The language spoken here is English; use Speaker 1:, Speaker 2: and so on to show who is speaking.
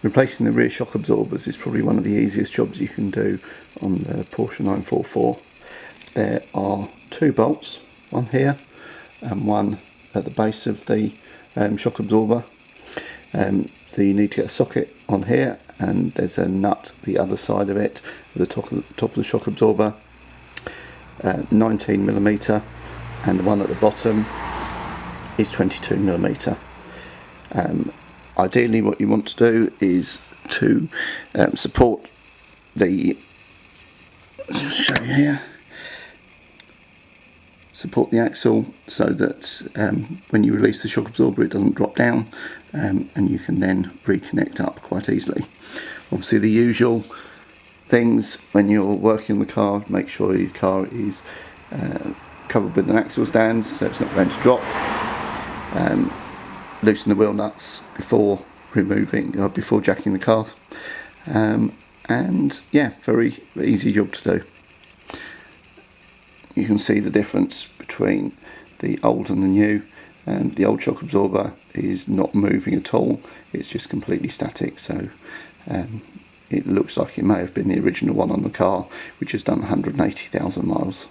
Speaker 1: Replacing the rear shock absorbers is probably one of the easiest jobs you can do on the Porsche 944. There are two bolts, one here and one at the base of the shock absorber. So you need to get a socket on here, and there's a nut the other side of it at the top of the shock absorber, 19mm, and the one at the bottom is 22mm. Ideally what you want to do is to support the, just show you here, support the axle so that when you release the shock absorber it doesn't drop down, and you can then reconnect up quite easily. Obviously the usual things when you're working on the car: make sure your car is covered with an axle stand so it's not going to drop. Loosen the wheel nuts before before jacking the car, and yeah, very easy job to do. You can see the difference between the old and the new. The old shock absorber is not moving at all, it's just completely static, so it looks like it may have been the original one on the car, which has done 180,000 miles.